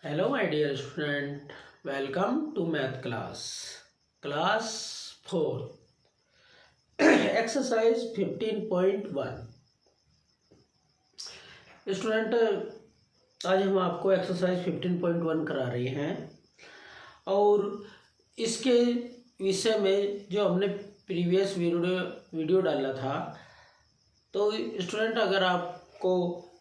Hello my dear student, welcome to math class 4 exercise 15.1। Student, आज हम आपको exercise 15.1 करा रहे हैं और इसके विषय में जो हमने प्रीवियस वीडियो डाला था, तो स्टूडेंट अगर आपको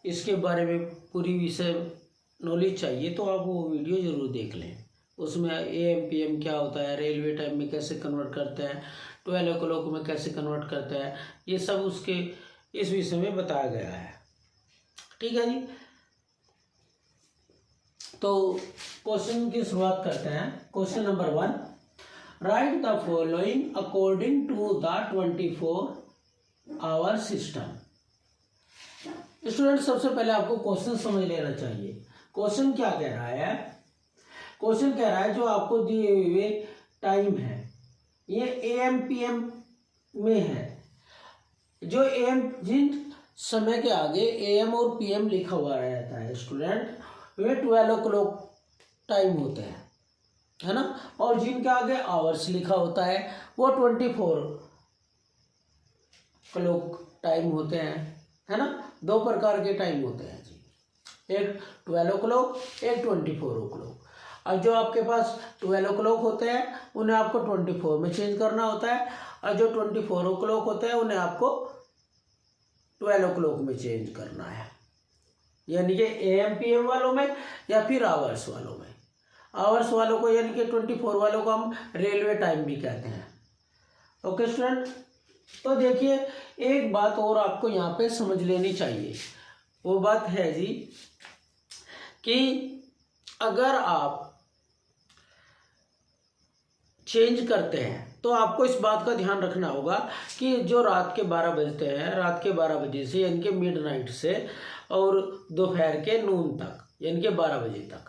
इसके बारे में पूरी विषय नॉलेज चाहिए तो आप वो वीडियो ज़रूर देख लें। उसमें AM PM क्या होता है, रेलवे टाइम में कैसे कन्वर्ट करते हैं, 12 o'clock में कैसे कन्वर्ट करते हैं, ये सब उसके इस विषय में बताया गया है। ठीक है जी, तो क्वेश्चन की शुरुआत करते हैं। Question number 1, write the following according to the 24 hour system. Student, सबसे पहले आपको क्वेश्चन समझ लेना चाहिए। क्वेश्चन क्या कह रहा है? क्वेश्चन कह रहा है जो आपको दिए हुए टाइम है ये AM PM में है। जो AM जिन समय के आगे AM और PM लिखा हुआ रहता है स्टूडेंट, वे 12 o'clock टाइम होते हैं, है ना। और जिनके आगे आवर्स लिखा होता है वो 24 o'clock टाइम होते हैं, है ना। दो प्रकार के टाइम होते हैं जी, एक 12 o'clock, एक 24 o'clock। अब जो आपके पास 12 o'clock होते हैं उन्हें आपको 24 में चेंज करना होता है, और जो 24 o'clock होते हैं उन्हें आपको 12 o'clock में चेंज करना है, यानी कि AM PM वालों में या फिर आवर्स वालों में। आवर्स वालों को यानी कि 24 वालों को हम रेलवे टाइम भी कहते हैं। ओके स्टूडेंट, तो देखिए एक बात और आपको यहाँ पे समझ लेनी चाहिए। वो बात है जी कि अगर आप चेंज करते हैं तो आपको इस बात का ध्यान रखना होगा कि जो रात के 12 बजते हैं, रात के 12 बजे से यानी कि मिडनाइट से और दोपहर के नून तक यानी कि 12 बजे तक,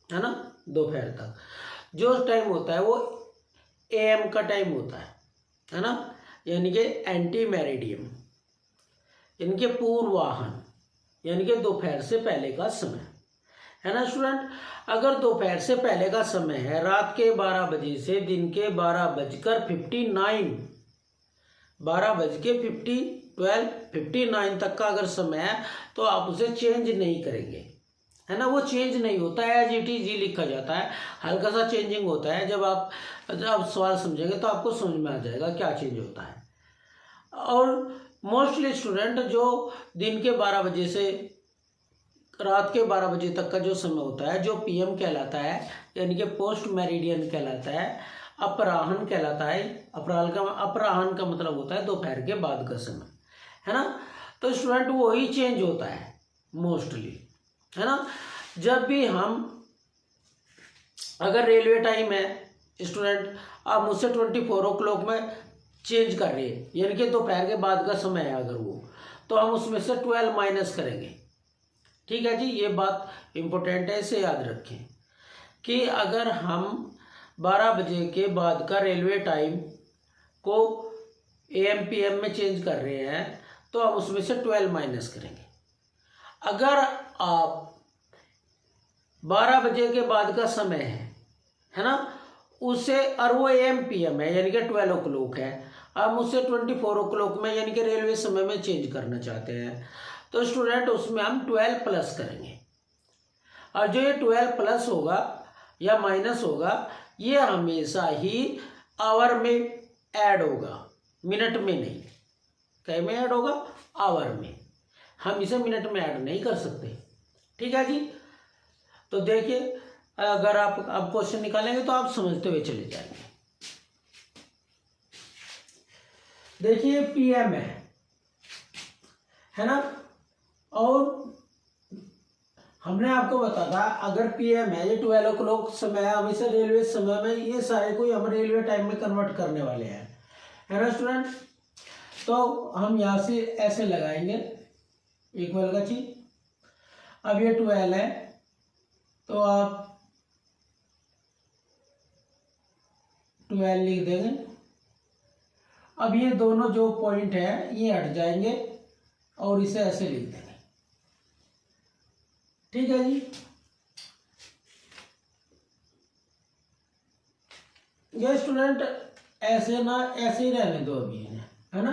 है ना, दोपहर तक जो टाइम होता है वो AM का टाइम होता है ना, यानी कि एंटी मेरिडियम यानी कि पूर्वाहन, यानी कि दोपहर से पहले का समय, है ना स्टूडेंट। अगर दोपहर से पहले का समय है रात के 12 बजे से दिन के 12:59 12:59 तक का अगर समय है तो आप उसे चेंज नहीं करेंगे, है ना। वो चेंज नहीं होता है, एज इट इज ही लिखा जाता है। हल्का सा चेंजिंग होता है। जब आप सवाल समझेंगे तो आपको समझ में आ जाएगा क्या चेंज होता है। और मोस्टली स्टूडेंट जो दिन के 12 बजे से रात के 12 बजे तक का जो समय होता है, जो PM कहलाता है यानी कि पोस्ट मेरिडियन कहलाता है, अपराहन कहलाता है। अपराहन का मतलब होता है दोपहर के बाद का समय, है ना। तो स्टूडेंट वही चेंज होता है मोस्टली, है ना। जब भी हम अगर रेलवे टाइम है स्टूडेंट, आप मुझसे 24 o'clock में चेंज कर रहे हैं यानी कि दोपहर के बाद का समय है अगर वो, तो हम उसमें से 12 माइनस करेंगे। ठीक है जी, ये बात इम्पोर्टेंट है, इसे याद रखें कि अगर हम 12 बजे के बाद का रेलवे टाइम को AM PM में चेंज कर रहे हैं तो हम उसमें से 12 माइनस करेंगे। अगर आप 12 बजे के बाद का समय है ना, उसे और वो AM PM है यानी कि 12 o'clock है, आप उससे 24 o'clock में यानी कि रेलवे समय में चेंज करना चाहते हैं तो स्टूडेंट उसमें हम 12 प्लस करेंगे। और जो ये 12 प्लस होगा या माइनस होगा ये हमेशा ही आवर में ऐड होगा, मिनट में नहीं। क्या में ऐड होगा? आवर में। हम इसे मिनट में ऐड नहीं कर सकते। ठीक है जी, तो देखिए अगर आप अब क्वेश्चन निकालेंगे तो आप समझते हुए चले जाएंगे। देखिए PM है ना, और हमने आपको बताया था अगर PM है, ये 12 o'clock समय है, हम इसे रेलवे समय में, ये सारे को हम रेलवे टाइम में कन्वर्ट करने वाले हैं, है ना स्टूडेंट। तो हम यहाँ से ऐसे लगाएंगे इक्वल का चीज। अब ये 12 है तो आप 12 लिख देंगे। अब ये दोनों जो पॉइंट है ये हट जाएंगे और इसे ऐसे लिख देंगे। ठीक है जी, ये स्टूडेंट ऐसे ना ऐसे ही रहने दो अभी इन्हें, है ना।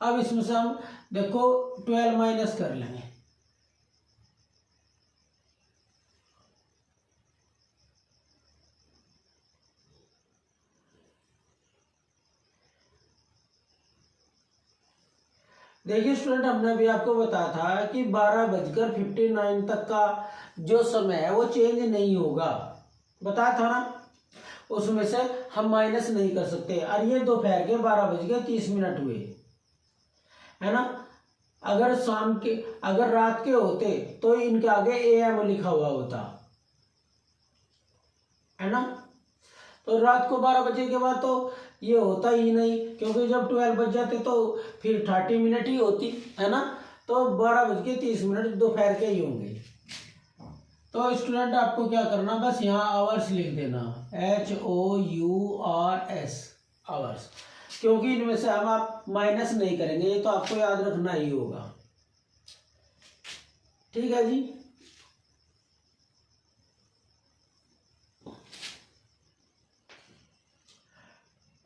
अब इसमें से हम देखो 12 माइनस कर लेंगे। देखिए स्टूडेंट, हमने अभी आपको बताया था कि 12:59 तक का जो समय है वो चेंज नहीं होगा, बताया था ना। उसमें से हम माइनस नहीं कर सकते। और ये दोपहर के 12:30 हुए, है ना। अगर रात के होते तो इनके आगे AM लिखा हुआ होता, है ना। तो रात को 12 बजे के बाद तो ये होता ही नहीं, क्योंकि जब 12 बज जाते तो फिर 30 मिनट ही होती, है ना। तो 12:30 दोपहर के ही होंगे। तो स्टूडेंट आपको क्या करना, बस यहाँ आवर्स लिख देना, HOURS आवर्स, क्योंकि इनमें से हम आप माइनस नहीं करेंगे, ये तो आपको याद रखना ही होगा। ठीक है जी।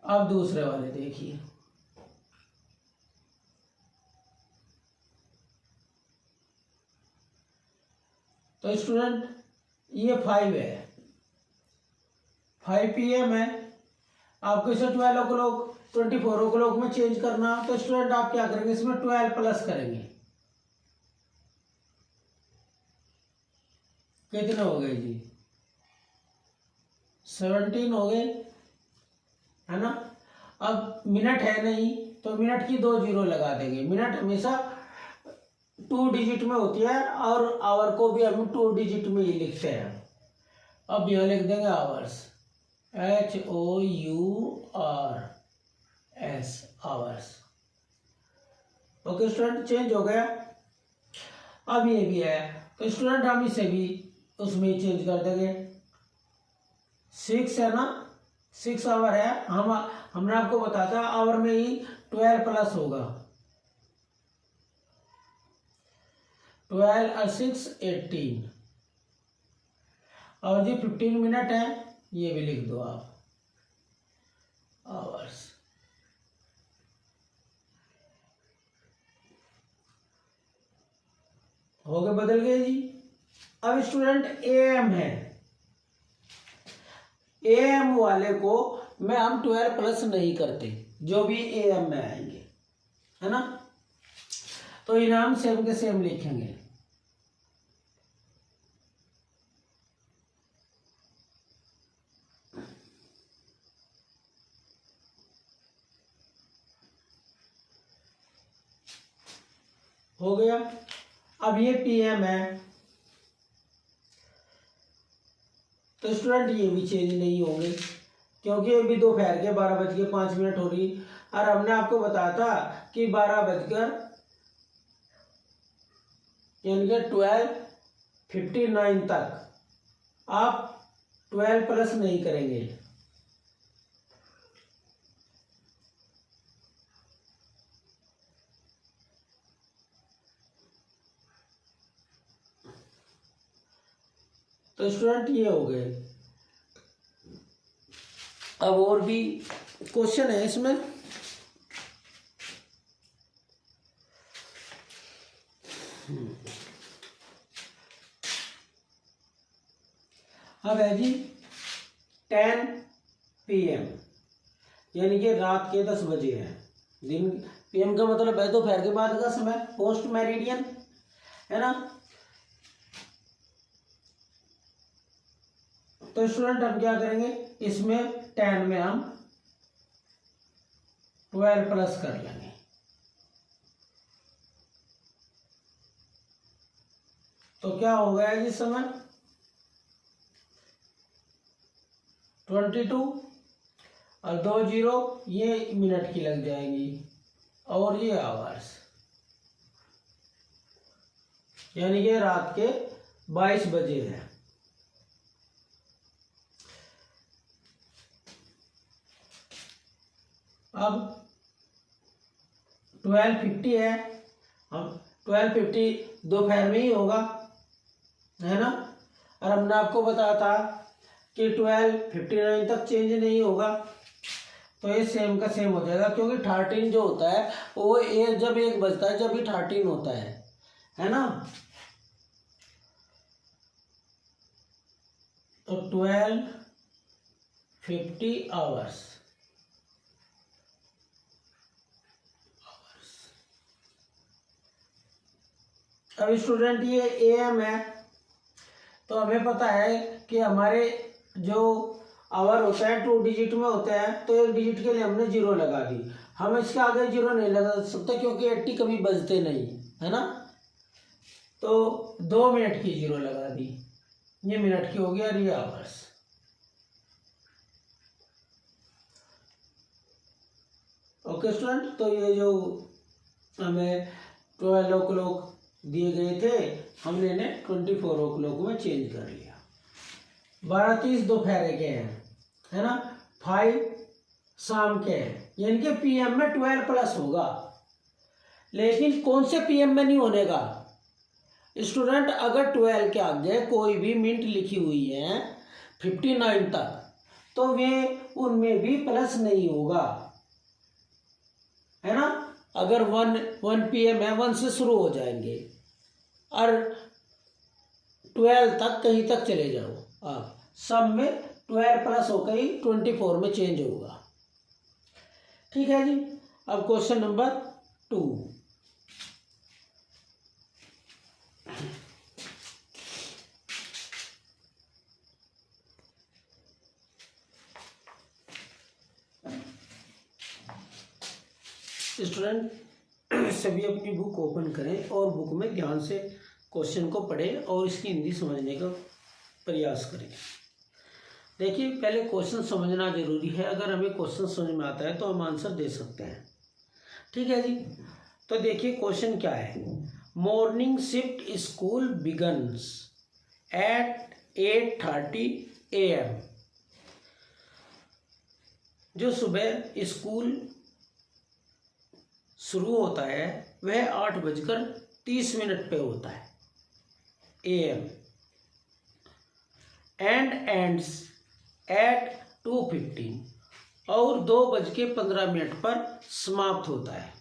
अब दूसरे वाले देखिए। तो स्टूडेंट ये 5 है, 5 PM है। आपको इसे 24 o'clock में चेंज करना। तो स्टूडेंट आप क्या करेंगे, इसमें 12 प्लस करेंगे। कितने हो गए जी, 17 हो गए, है ना। अब मिनट है नहीं तो मिनट की 2 जीरो लगा देंगे। मिनट हमेशा 2 डिजिट में होती है और आवर को भी हम 2 डिजिट में ही लिखते हैं। अब यहाँ लिख देंगे hours, HOURS hours. Okay student, change हो गया। अब ये भी है तो स्टूडेंट हम इसे भी उसमें चेंज कर देंगे। 6 है ना, 6 आवर है। हमने आपको बताया था आवर में ही 12 प्लस होगा, 12 और 6 18, और जी 15 मिनट है, ये भी लिख दो आप आवर्स। हो गए, बदल गए जी। अब स्टूडेंट AM है, AM वाले को मैं हम 12 प्लस नहीं करते, जो भी AM में आएंगे, है ना। तो इनाम सेम के सेम लिखेंगे। हो गया। अब ये PM है तो स्टूडेंट ये भी चेंज नहीं होंगे, क्योंकि अभी दोपहर के 12:05 हो रही। और हमने आपको बताया था कि 12 यानी कि 12:59 तक आप 12 प्लस नहीं करेंगे। तो स्टूडेंट ये हो गए। अब और भी क्वेश्चन है इसमें। अब है जी 10 PM, यानी कि रात के 10 बजे है। दिन PM का मतलब है दोपहर के बाद का समय, पोस्ट मेरिडियन, है ना। तो स्टूडेंट हम क्या करेंगे, इसमें 10 में हम 12 प्लस कर लेंगे। तो क्या हो गया जी समय 22, और 2 जीरो ये मिनट की लग जाएंगी, और ये आवर्स, यानी कि रात के 22 बजे है। अब 12:50 है, हम 12:50 दोपहर में ही होगा, है ना। और हमने आपको बताया था कि 12:59 तक चेंज नहीं होगा, तो ये सेम का सेम हो जाएगा, क्योंकि 13 जो होता है वो जब 1 बजता है जब भी 13 होता है ना। तो 12:50 आवर्स। अब स्टूडेंट ये AM है, तो हमें पता है कि हमारे जो आवर होता है 2 डिजिट में होता है, तो 1 डिजिट के लिए हमने 0 लगा दी। हम इसके आगे 0 नहीं लगा सकते क्योंकि 80 कभी बजते नहीं है ना, तो 2 मिनट की 0 लगा दी, ये मिनट की हो गई और ये आवर्स। ओके स्टूडेंट, तो ये जो हमें 12 o'clock दिए गए थे, हमने इन्हें 24 o'clock में चेंज कर लिया। 12:30 दोपहर के हैं, है ना, 5 शाम के हैं, यानी कि PM में 12+ होगा। लेकिन कौन से PM में नहीं होने का स्टूडेंट, अगर 12 के आगे कोई भी मिनट लिखी हुई है 59 तक, तो वे उनमें भी प्लस नहीं होगा, है ना। अगर 1 PM है, 1 से शुरू हो जाएंगे और 12 तक कहीं तक चले जाओ आप, सब में 12+ होकर ही 24 में चेंज होगा। ठीक है जी। अब क्वेश्चन नंबर 2। स्टूडेंट सभी अपनी बुक ओपन करें और बुक में ध्यान से क्वेश्चन को पढ़ें और इसकी हिंदी समझने का प्रयास करें। देखिए, पहले क्वेश्चन समझना जरूरी है। अगर हमें क्वेश्चन समझ में आता है तो हम आंसर दे सकते हैं। ठीक है जी। तो देखिए क्वेश्चन क्या है। Morning shift school begins at 8:30 AM। जो सुबह स्कूल शुरू होता है वह 8:30 पे होता है AM एंड एंड्स एट 2:15 और 2:15 पर समाप्त होता है।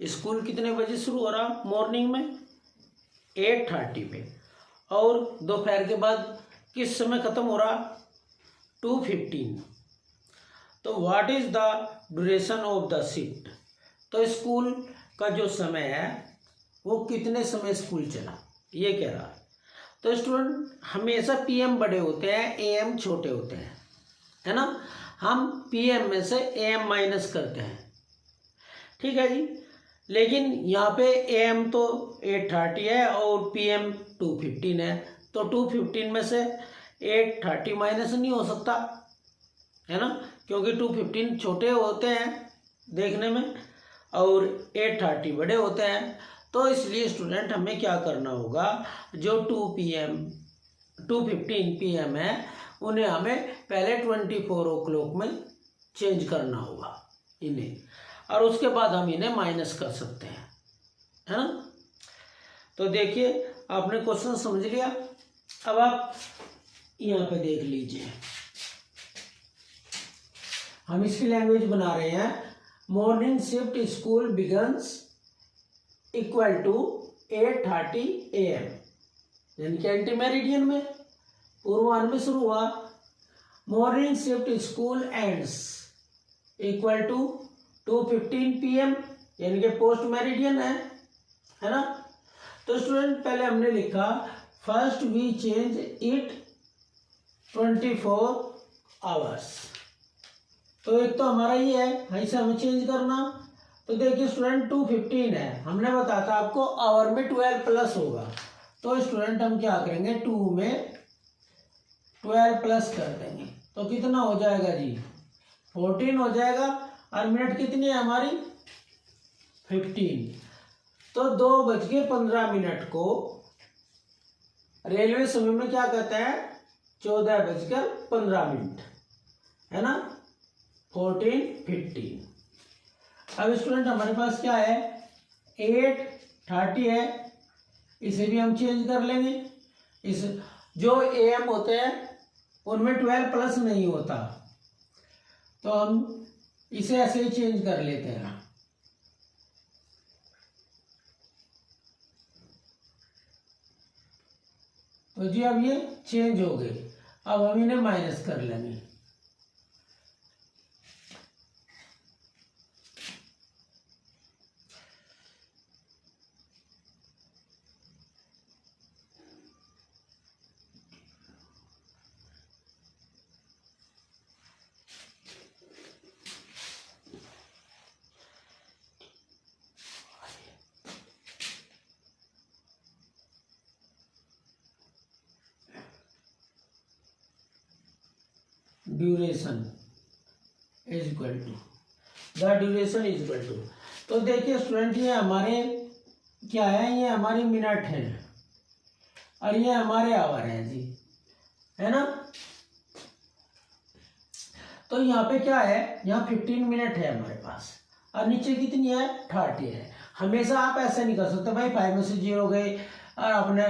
स्कूल कितने बजे शुरू हो रहा मॉर्निंग में 8:30 पे, और दोपहर के बाद किस समय खत्म हो रहा 2:15। तो what is the duration of the shift. तो स्कूल का जो समय है वो कितने समय स्कूल चला ये कह रहा है। तो स्टूडेंट हमेशा PM बड़े होते हैं, AM छोटे होते हैं, है ना। हम PM में से AM माइनस करते हैं। ठीक है जी। लेकिन यहाँ पे AM तो 8:30 है और PM 2:15 है, तो 2:15 में से 8:30 माइनस नहीं हो सकता, है ना, क्योंकि 2:15 छोटे होते हैं देखने में और 8:30 बड़े होते हैं। तो इसलिए स्टूडेंट हमें क्या करना होगा, जो 2:15 PM है उन्हें हमें पहले 24 o'clock में चेंज करना होगा इन्हें, और उसके बाद हम इन्हें माइनस कर सकते हैं, है ना। तो देखिए आपने क्वेश्चन समझ लिया। अब आप यहाँ पे देख लीजिए, हम इसकी लैंग्वेज बना रहे हैं। Morning shift school begins equal to 8:30 AM, यानी कि एंटी मेरिडियन में पूर्वाह्न में शुरू हुआ। Morning shift school ends equal to 2:15 PM, यानी कि पोस्ट मेरिडियन है ना। तो स्टूडेंट पहले हमने लिखा first we change it 24 hours. तो एक तो हमारा ये है, ऐसे हमें चेंज करना। तो देखिए स्टूडेंट 2:15 है, हमने बताया था आपको आवर में 12+ होगा। तो स्टूडेंट हम क्या करेंगे 2 में 12+ कर देंगे, तो कितना हो जाएगा जी 14 हो जाएगा। और मिनट कितनी है हमारी 15। तो 2:15 को रेलवे समय में क्या कहते हैं 14:15, है ना, 14:15। अब स्टूडेंट हमारे पास क्या है 8:30 है, इसे भी हम चेंज कर लेंगे। इस जो AM होते हैं उनमें 12 प्लस नहीं होता, तो हम इसे ऐसे ही चेंज कर लेते हैं। तो जी अब ये चेंज हो गए, अब हम इन्हें माइनस कर लेंगे। Duration is equal to the duration is equal to, तो देखिए स्टूडेंट ये हमारे क्या है, ये हमारी मिनट है और ये हमारे आवर है जी, है ना। तो यहाँ पे क्या है, यहाँ 15 मिनट है हमारे पास और नीचे कितनी है 30 है। हमेशा आप ऐसा नहीं कर सकते भाई 5 में से 0 गए और आपने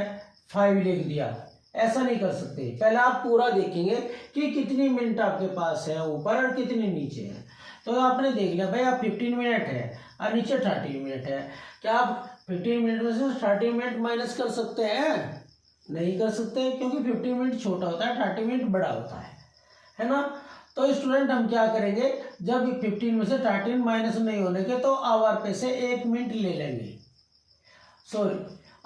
5 लिख दिया, ऐसा नहीं कर सकते। पहले आप पूरा देखेंगे कि कितनी मिनट आपके पास है ऊपर और कितनी नीचे है। तो आपने देख लिया भाई आप 15 मिनट है और नीचे 30 मिनट है, क्या आप 15 मिनट में से 30 मिनट माइनस कर सकते हैं? नहीं कर सकते, क्योंकि 15 मिनट छोटा होता है, 30 मिनट बड़ा होता है ना। तो स्टूडेंट हम क्या करेंगे, जब 15 में से 30 माइनस नहीं होने के तो आवर पे से 1 मिनट ले लेंगे, सॉरी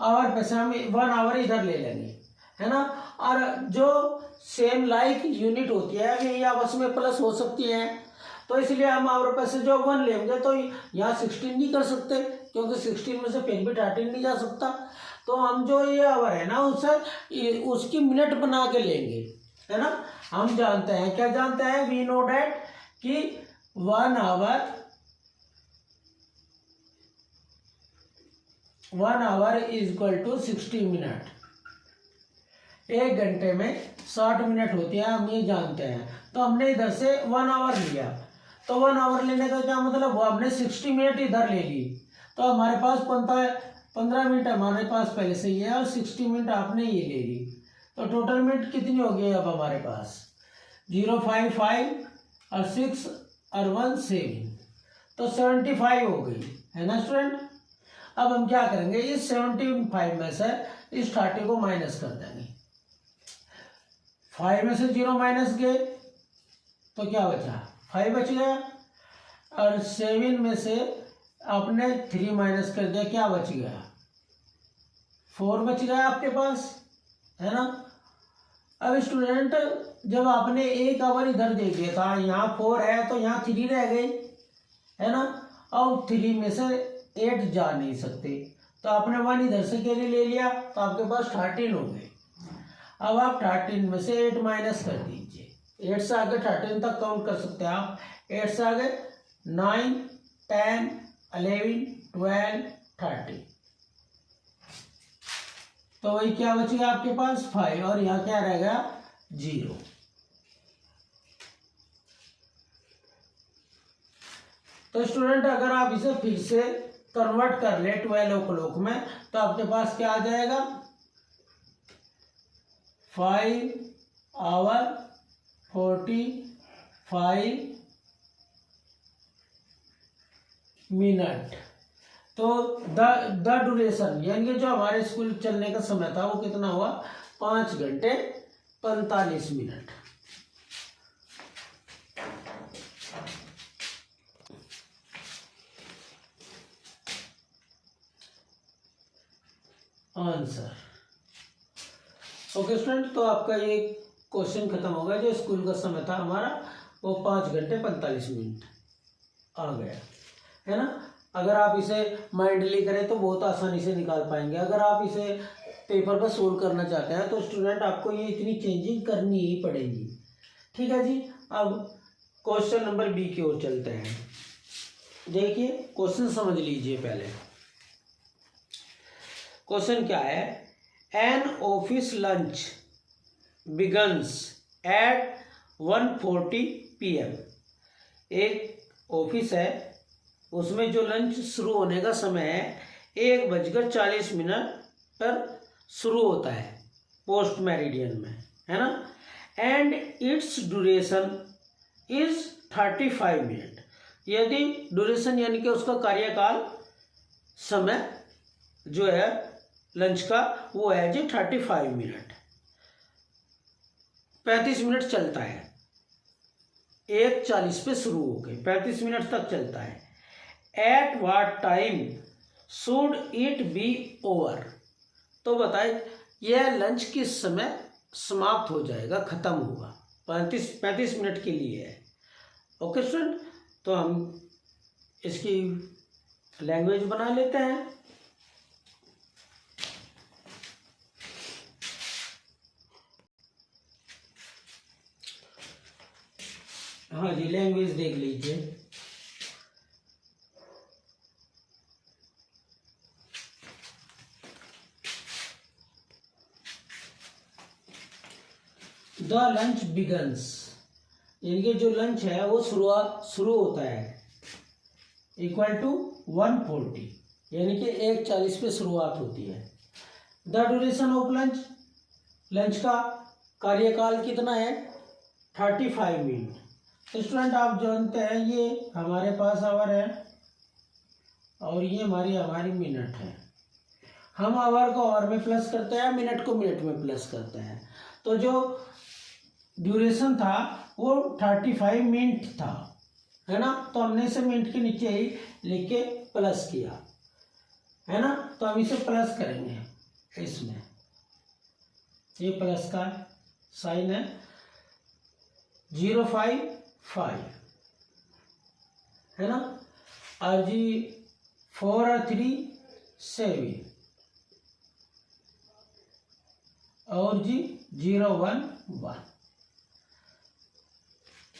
आवर पे से हम 1 आवर इधर ले लेंगे, है ना। और जो सेम लाइक यूनिट होती है ये आपस में प्लस हो सकती है, तो इसलिए हम आवर पे से जो 1 लेंगे तो यहाँ 16 नहीं कर सकते, क्योंकि 16 में से फिर भी 30 नहीं जा सकता। तो हम जो ये आवर है ना उससे उसकी मिनट बना के लेंगे, है ना। हम जानते हैं, क्या जानते हैं, वी नो डैट कि 1 hour is equal to 60 minute. 1 घंटे में 60 मिनट होती है, हम ये जानते हैं। तो हमने इधर से 1 आवर लिया, तो 1 आवर लेने का क्या मतलब, वो हमने 60 मिनट इधर ले ली, तो हमारे पास 15 मिनट हमारे पास पहले से ही है और 60 मिनट आपने ये ले ली। तो टोटल मिनट कितनी हो गई अब हमारे पास 0.55 और 6 और 1 7, तो 75 हो गई, है ना स्टूडेंट। अब हम क्या करेंगे, इस 75 में से इस 30 को माइनस कर देंगे। 5 में से 0 माइनस गए तो क्या बचा, 5 बच गया, और 7 में से आपने 3 माइनस कर दिया, क्या बच गया, 4 बच गया आपके पास, है ना। अब स्टूडेंट जब आपने 1 आवर इधर दे दिया था, यहाँ 4 है तो यहाँ 3 रह गई, है ना। और 3 में से 8 जा नहीं सकते, तो आपने 1 इधर से कैरी ले लिया, तो आपके पास 13 हो गए। अब आप 13 में से 8 माइनस कर दीजिए, 8 से आगे 13 तक काउंट कर सकते हैं आप। 8 से आगे 9 10 11 12 13, तो वही क्या बचेगा आपके पास 5, और यहाँ क्या रहेगा 0। तो स्टूडेंट अगर आप इसे फिर से कन्वर्ट कर ले 12 o'clock में, तो आपके पास क्या आ जाएगा 5 आवर 45 मिनट। तो द ड्यूरेशन यानी कि जो हमारे स्कूल चलने का समय था वो कितना हुआ, 5 घंटे 45 मिनट। आंसर। ओके स्टूडेंट, तो आपका ये क्वेश्चन खत्म हो गया। जो स्कूल का समय था हमारा वो 5 घंटे 45 मिनट आ गया, है ना। अगर आप इसे माइंडली करें तो बहुत आसानी से निकाल पाएंगे। अगर आप इसे पेपर पर सोल्व करना चाहते हैं तो स्टूडेंट आपको ये इतनी चेंजिंग करनी ही पड़ेगी, ठीक है जी। अब क्वेश्चन नंबर बी की ओर चलते हैं। देखिए क्वेश्चन समझ लीजिए पहले। क्वेश्चन क्या है, an office lunch begins at 1:40 PM। एक ऑफिस है, उसमें जो लंच शुरू होने का समय है 1:40 पर शुरू होता है पोस्ट मेरिडियन में, है ना। And it's duration is 35 minute. यदि ड्यूरेशन यानी कि उसका कार्यकाल समय जो है लंच का वो है जी 35 मिनट, 35 मिनट चलता है। 1:40 पे शुरू हो गई, 35 मिनट तक चलता है। At what time should it be over. तो बताए यह लंच किस समय समाप्त हो जाएगा, खत्म होगा। 35 मिनट के लिए है। ओके स्टूडेंट, तो हम इसकी लैंग्वेज बना लेते हैं। हाँ जी, लैंग्वेज देख लीजिए। द लंच बिगन्स, यानी कि जो लंच है वो शुरू होता है इक्वल टू 1:40, यानी कि 1:40 पे शुरुआत होती है। The duration of lunch, lunch का कार्यकाल कितना है 35 मिनट। तो स्टूडेंट आप जानते हैं ये हमारे पास आवर है और ये हमारी मिनट है। हम आवर को आवर में प्लस करते हैं, मिनट को मिनट में प्लस करते हैं। तो जो ड्यूरेशन था वो 35 मिनट था, है ना। तो हमने इसे मिनट के नीचे ही लिख के प्लस किया, है ना। तो हम इसे प्लस करेंगे, इसमें ये प्लस का साइन है। 0.55 है ना। और जी 4 और 3 7 और जी 0.11।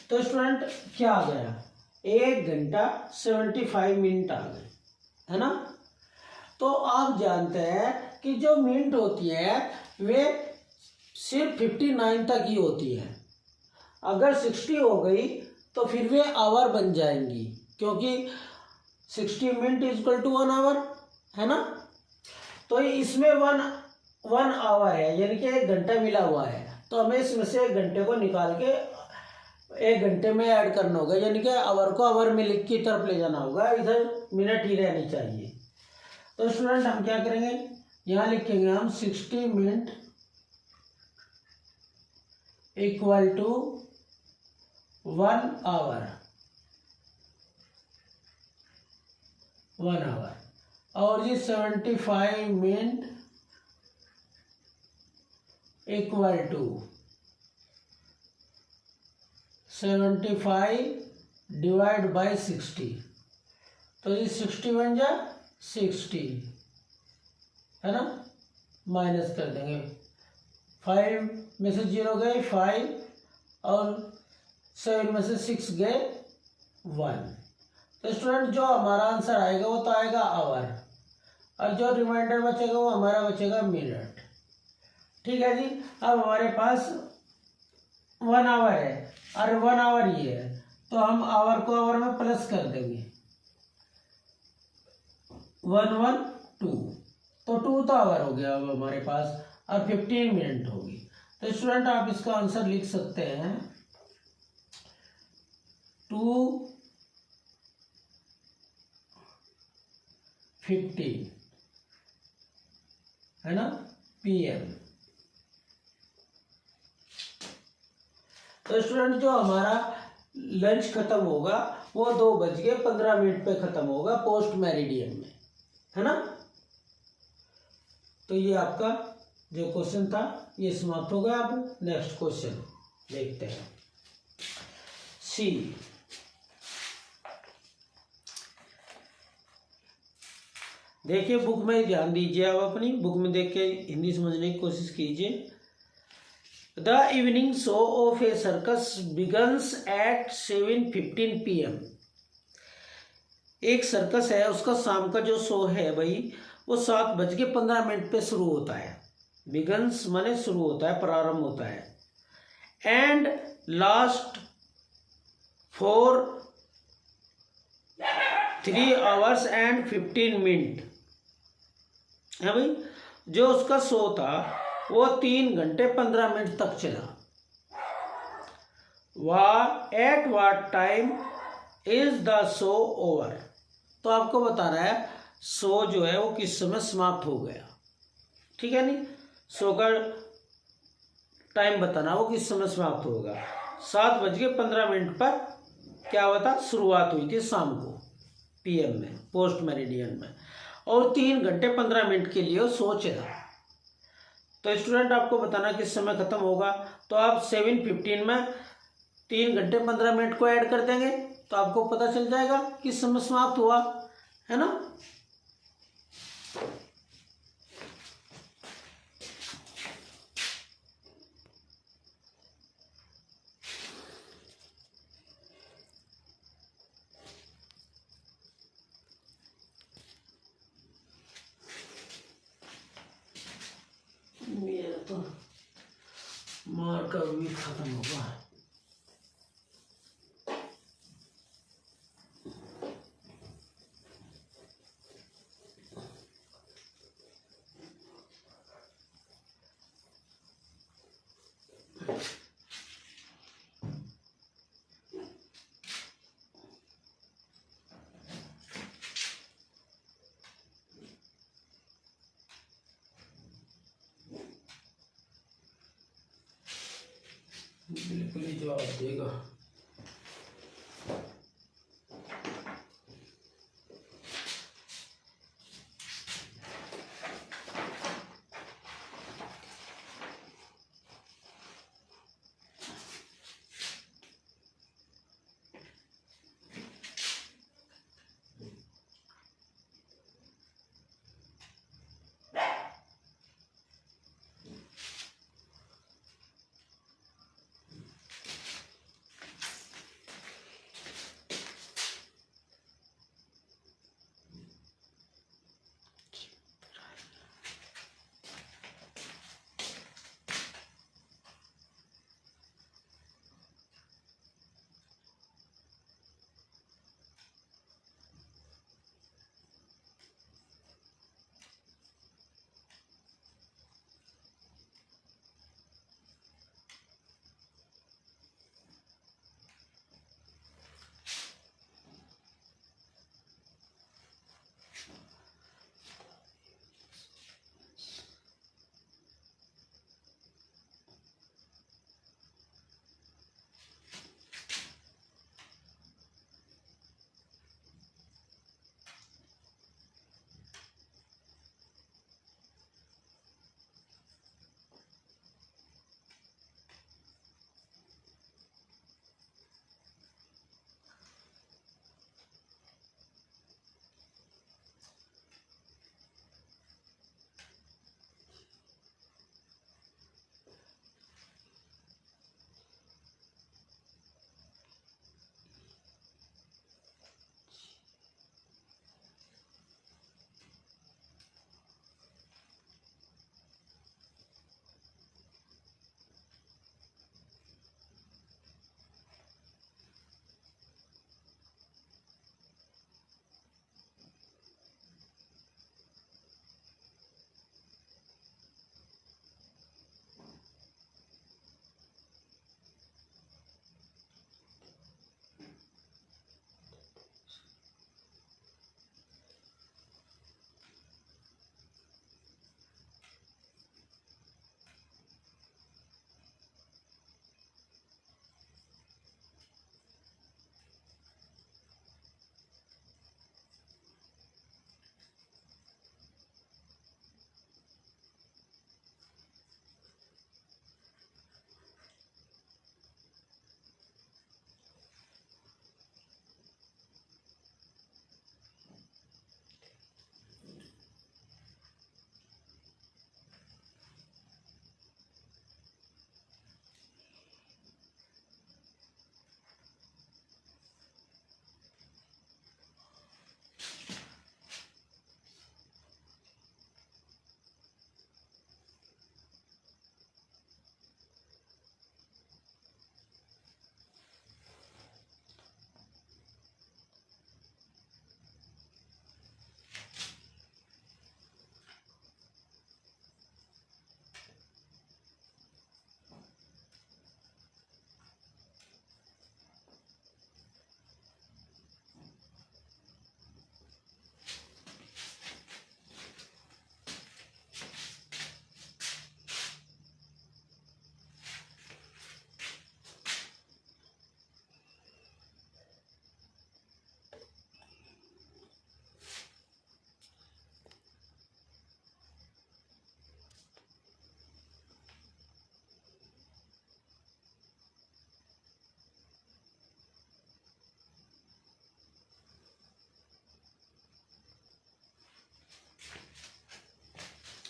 तो स्टूडेंट क्या आ गया, 1 घंटा 75 मिनट आ गए, है ना। तो आप जानते हैं कि जो मिनट होती है वे सिर्फ 59 तक ही होती है। अगर 60 हो गई तो फिर वे आवर बन जाएंगी, क्योंकि 60 मिनट इक्वल टू 1 आवर, है ना। तो इसमें वन आवर है, यानी कि 1 घंटा मिला हुआ है। तो हमें इसमें से 1 घंटे को निकाल के 1 घंटे में ऐड करना होगा, यानी कि आवर को आवर में लिख की तरफ ले जाना होगा, इधर मिनट ही रहनी चाहिए। तो स्टूडेंट हम क्या करेंगे, यहाँ लिखेंगे हम 60 minute equal to 1 hour, 1 hour. और ये 75 minute equal to 75 divide by 60। तो ये 60 बन जाए 60, है ना। माइनस कर देंगे, 5 में से 0 गए 5 और 7 में से 6 गए 1। तो स्टूडेंट जो हमारा आंसर आएगा वो तो आएगा आवर, और जो रिमाइंडर बचेगा वो हमारा बचेगा मिनट। ठीक है जी। अब हमारे पास 1 आवर है और 1 आवर ये है, तो हम आवर को आवर में प्लस कर देंगे, 1 1 2, तो 2 तो आवर हो गया अब हमारे पास, और 15 मिनट होगी। तो स्टूडेंट आप इसका आंसर लिख सकते हैं 2:15, है ना, PM। तो स्टूडेंट जो हमारा लंच खत्म होगा वो 2:15 पे खत्म होगा पोस्ट मेरिडियन में, है ना। तो ये आपका जो क्वेश्चन था ये समाप्त हो गया। अब नेक्स्ट क्वेश्चन देखते हैं। सी, देखिए बुक में ध्यान दीजिए, आप अपनी बुक में देख के हिंदी समझने की कोशिश कीजिए। The evening show of a circus begins at 7:15 PM। एक सर्कस है, उसका शाम का जो शो है भाई वो 7:15 पे शुरू होता है। बिगन्स माने शुरू होता है, प्रारंभ होता है। And last for 3 hours and 15 minutes, है भाई। जो उसका शो था वो 3 घंटे 15 मिनट तक चला। At what time is the show over. तो आपको बता रहा है शो जो है वो किस समय समाप्त हो गया। ठीक है नहीं, शो का टाइम बताना वो किस समय समाप्त होगा। 7:15 पर क्या हुआ था, शुरुआत हुई थी शाम को PM में, पोस्ट मेरिडियन में, और 3 घंटे 15 मिनट के लिए शो चला। तो स्टूडेंट आपको बताना किस समय खत्म होगा। तो आप 7:15 में 3 घंटे 15 मिनट को ऐड कर देंगे तो आपको पता चल जाएगा किस समय समाप्त हुआ, है ना। मेरा तो मार्कर भी खत्म होगा। बिल्कुल ही जवाब देगा।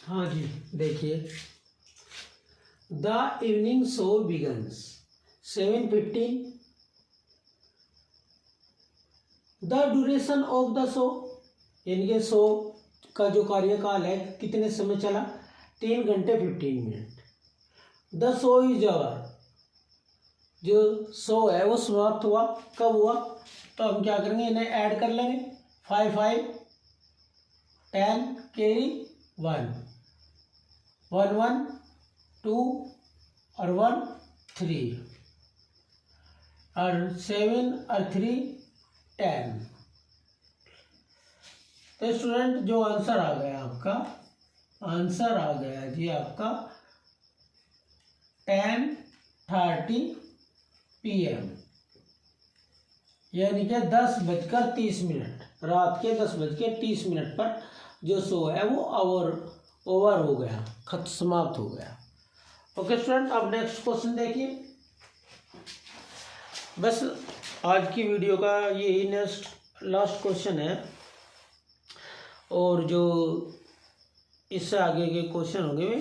हाँ जी, देखिए, the evening show begins 7:15। The duration of the show, यानी कि शो का जो कार्यकाल है कितने समय चला, 3 घंटे 15 minute. The show is over, जो शो है वो समाप्त हुआ, कब हुआ, तो हम क्या करेंगे, इन्हें ऐड कर लेंगे, 5 5 10 कैरी 1 1 1 2 और 1 3 और 7 और 3 10। तो स्टूडेंट जो आंसर आ गया आपका, आंसर आ गया जी आपका 10:30 PM, यानी कि 10:30, रात के 10:30 पर जो शो है वो ओवर हो गया, समाप्त हो गया। ओके स्टूडेंट, अब नेक्स्ट क्वेश्चन देखिए। बस आज की वीडियो का यही लास्ट क्वेश्चन है, और जो इससे आगे के क्वेश्चन होंगे वे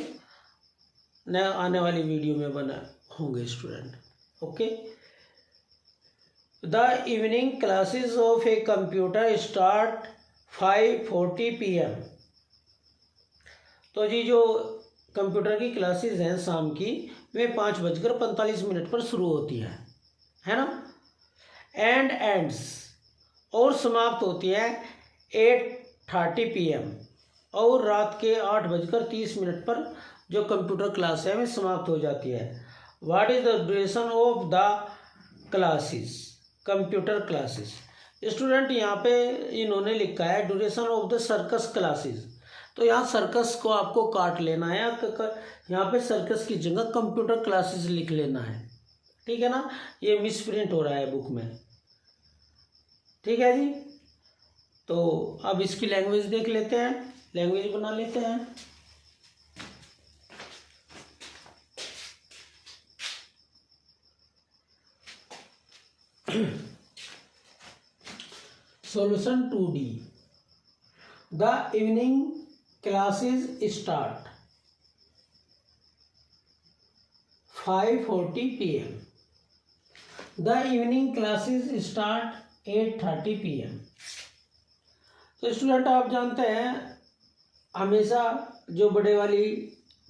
नया आने वाली वीडियो में बना होंगे student. Okay, the evening classes of a computer start 5:40 PM। तो जी जो कंप्यूटर की क्लासेस हैं शाम की, वे 5:45 पर शुरू होती है ना, एंड्स और समाप्त होती है 8:30 PM, और रात के 8:30 पर जो कंप्यूटर क्लास है वे समाप्त हो जाती है। What is the duration of the classes, computer classes. Student यहाँ पे इन्होंने लिखा है duration of the circus classes, तो यहाँ सर्कस को आपको काट लेना है, यहाँ पे सर्कस की जगह कंप्यूटर क्लासेस लिख लेना है, ठीक है ना, ये मिसप्रिंट हो रहा है बुक में, ठीक है जी। तो अब इसकी लैंग्वेज देख लेते हैं, लैंग्वेज बना लेते हैं। Solution 2D. The evening classes start 5:40 PM. The evening classes start 8:30 PM. तो स्टूडेंट आप जानते हैं हमेशा जो बड़े वाली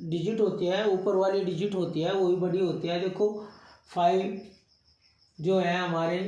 डिजिट होती है, ऊपर वाली डिजिट होती है वही बड़ी होती है। देखो 5 जो है हमारे